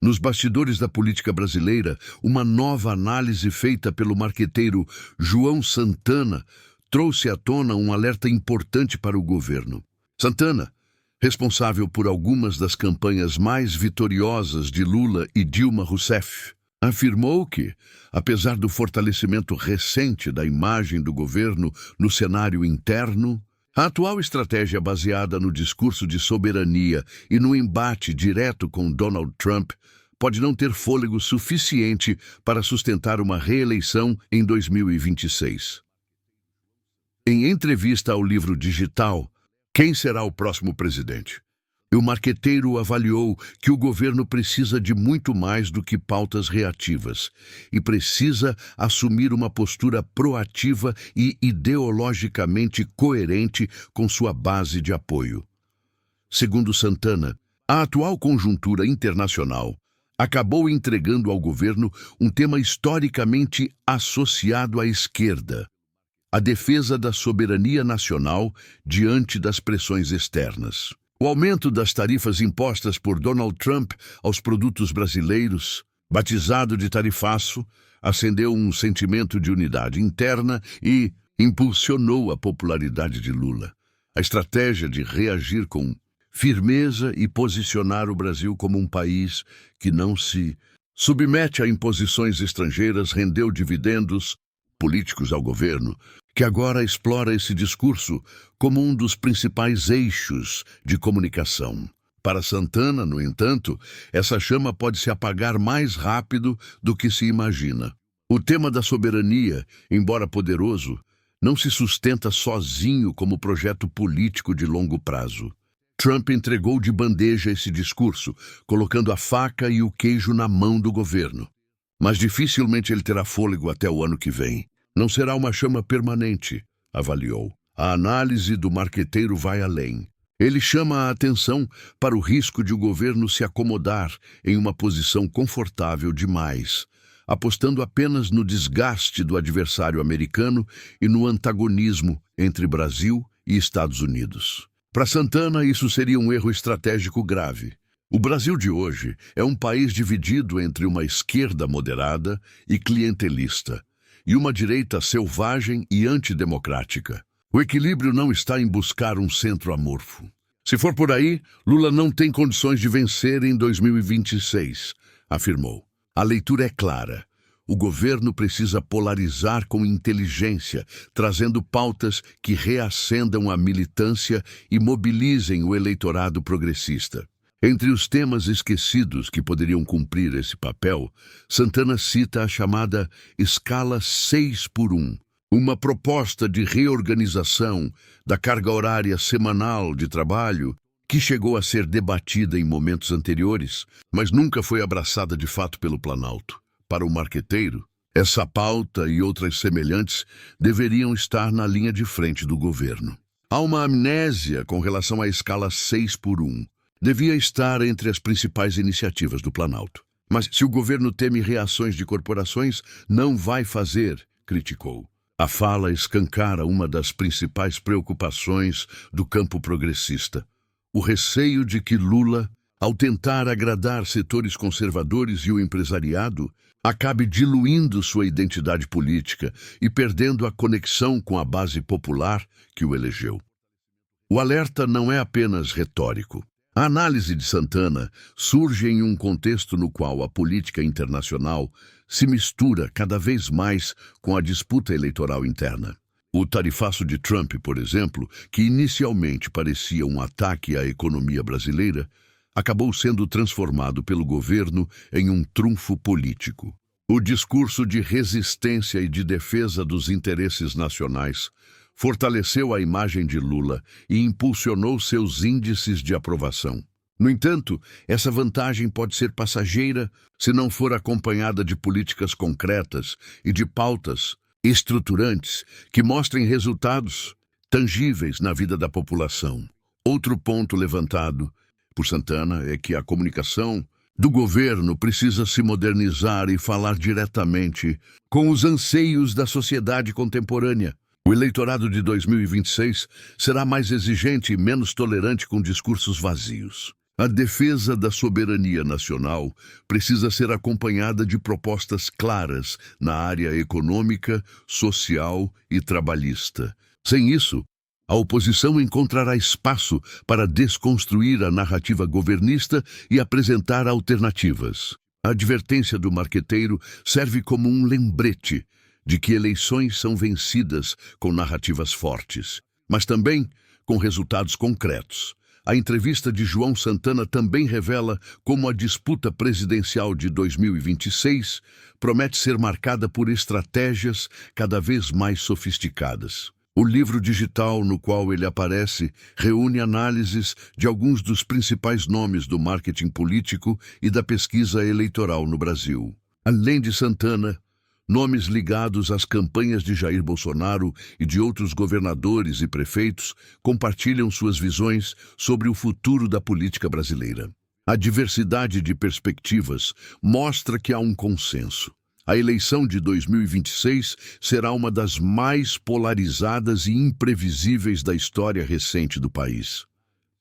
Nos bastidores da política brasileira, uma nova análise feita pelo marqueteiro João Santana trouxe à tona um alerta importante para o governo. Santana, responsável por algumas das campanhas mais vitoriosas de Lula e Dilma Rousseff, afirmou que, apesar do fortalecimento recente da imagem do governo no cenário interno, a atual estratégia baseada no discurso de soberania e no embate direto com Donald Trump pode não ter fôlego suficiente para sustentar uma reeleição em 2026. Em entrevista ao livro digital Quem será o próximo presidente? O marqueteiro avaliou que o governo precisa de muito mais do que pautas reativas e precisa assumir uma postura proativa e ideologicamente coerente com sua base de apoio. Segundo Santana, a atual conjuntura internacional acabou entregando ao governo um tema historicamente associado à esquerda: a defesa da soberania nacional diante das pressões externas. O aumento das tarifas impostas por Donald Trump aos produtos brasileiros, batizado de tarifaço, acendeu um sentimento de unidade interna e impulsionou a popularidade de Lula. A estratégia de reagir com firmeza e posicionar o Brasil como um país que não se submete a imposições estrangeiras rendeu dividendos políticos ao governo, que agora explora esse discurso como um dos principais eixos de comunicação. Para Santana, no entanto, essa chama pode se apagar mais rápido do que se imagina. O tema da soberania, embora poderoso, não se sustenta sozinho como projeto político de longo prazo. Trump entregou de bandeja esse discurso, colocando a faca e o queijo na mão do governo. Mas dificilmente ele terá fôlego até o ano que vem. Não será uma chama permanente, avaliou. A análise do marqueteiro vai além. Ele chama a atenção para o risco de o governo se acomodar em uma posição confortável demais, apostando apenas no desgaste do adversário americano e no antagonismo entre Brasil e Estados Unidos. Para Santana, isso seria um erro estratégico grave. O Brasil de hoje é um país dividido entre uma esquerda moderada e clientelista, e uma direita selvagem e antidemocrática. O equilíbrio não está em buscar um centro amorfo. Se for por aí, Lula não tem condições de vencer em 2026, afirmou. A leitura é clara. O governo precisa polarizar com inteligência, trazendo pautas que reacendam a militância e mobilizem o eleitorado progressista. Entre os temas esquecidos que poderiam cumprir esse papel, Santana cita a chamada Escala 6x1, uma proposta de reorganização da carga horária semanal de trabalho que chegou a ser debatida em momentos anteriores, mas nunca foi abraçada de fato pelo Planalto. Para o marqueteiro, essa pauta e outras semelhantes deveriam estar na linha de frente do governo. Há uma amnésia com relação à escala 6x1. Devia estar entre as principais iniciativas do Planalto. Mas se o governo teme reações de corporações, não vai fazer, criticou. A fala escancara uma das principais preocupações do campo progressista: o receio de que Lula, ao tentar agradar setores conservadores e o empresariado, acabe diluindo sua identidade política e perdendo a conexão com a base popular que o elegeu. O alerta não é apenas retórico. A análise de Santana surge em um contexto no qual a política internacional se mistura cada vez mais com a disputa eleitoral interna. O tarifaço de Trump, por exemplo, que inicialmente parecia um ataque à economia brasileira, acabou sendo transformado pelo governo em um trunfo político. O discurso de resistência e de defesa dos interesses nacionais fortaleceu a imagem de Lula e impulsionou seus índices de aprovação. No entanto, essa vantagem pode ser passageira se não for acompanhada de políticas concretas e de pautas estruturantes que mostrem resultados tangíveis na vida da população. Outro ponto levantado por Santana é que a comunicação do governo precisa se modernizar e falar diretamente com os anseios da sociedade contemporânea. O eleitorado de 2026 será mais exigente e menos tolerante com discursos vazios. A defesa da soberania nacional precisa ser acompanhada de propostas claras na área econômica, social e trabalhista. Sem isso, a oposição encontrará espaço para desconstruir a narrativa governista e apresentar alternativas. A advertência do marqueteiro serve como um lembrete de que eleições são vencidas com narrativas fortes, mas também com resultados concretos. A entrevista de João Santana também revela como a disputa presidencial de 2026 promete ser marcada por estratégias cada vez mais sofisticadas. O livro digital no qual ele aparece reúne análises de alguns dos principais nomes do marketing político e da pesquisa eleitoral no Brasil. Além de Santana, nomes ligados às campanhas de Jair Bolsonaro e de outros governadores e prefeitos compartilham suas visões sobre o futuro da política brasileira. A diversidade de perspectivas mostra que há um consenso. A eleição de 2026 será uma das mais polarizadas e imprevisíveis da história recente do país.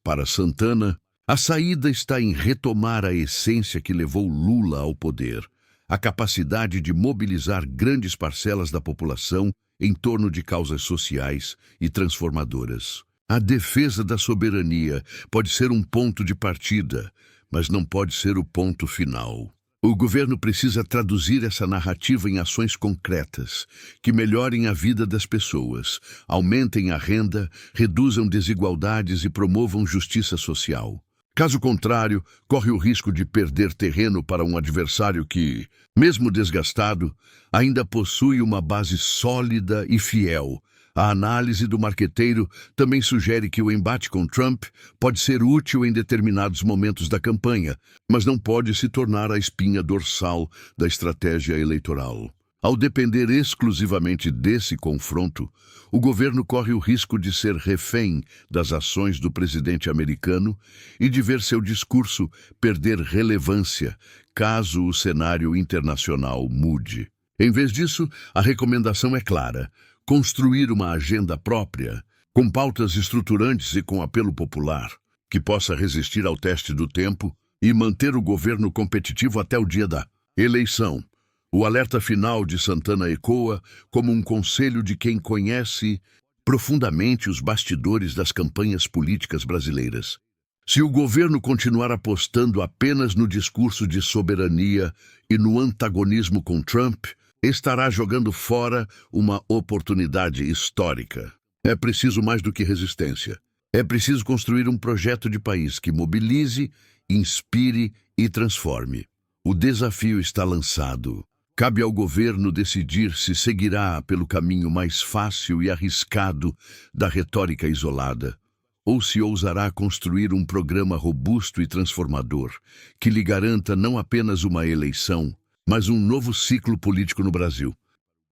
Para Santana, a saída está em retomar a essência que levou Lula ao poder, a capacidade de mobilizar grandes parcelas da população em torno de causas sociais e transformadoras. A defesa da soberania pode ser um ponto de partida, mas não pode ser o ponto final. O governo precisa traduzir essa narrativa em ações concretas, que melhorem a vida das pessoas, aumentem a renda, reduzam desigualdades e promovam justiça social. Caso contrário, corre o risco de perder terreno para um adversário que, mesmo desgastado, ainda possui uma base sólida e fiel. A análise do marqueteiro também sugere que o embate com Trump pode ser útil em determinados momentos da campanha, mas não pode se tornar a espinha dorsal da estratégia eleitoral. Ao depender exclusivamente desse confronto, o governo corre o risco de ser refém das ações do presidente americano e de ver seu discurso perder relevância caso o cenário internacional mude. Em vez disso, a recomendação é clara: construir uma agenda própria, com pautas estruturantes e com apelo popular, que possa resistir ao teste do tempo e manter o governo competitivo até o dia da eleição. O alerta final de Santana ecoa como um conselho de quem conhece profundamente os bastidores das campanhas políticas brasileiras. Se o governo continuar apostando apenas no discurso de soberania e no antagonismo com Trump, estará jogando fora uma oportunidade histórica. É preciso mais do que resistência. É preciso construir um projeto de país que mobilize, inspire e transforme. O desafio está lançado. Cabe ao governo decidir se seguirá pelo caminho mais fácil e arriscado da retórica isolada, ou se ousará construir um programa robusto e transformador que lhe garanta não apenas uma eleição, mas um novo ciclo político no Brasil.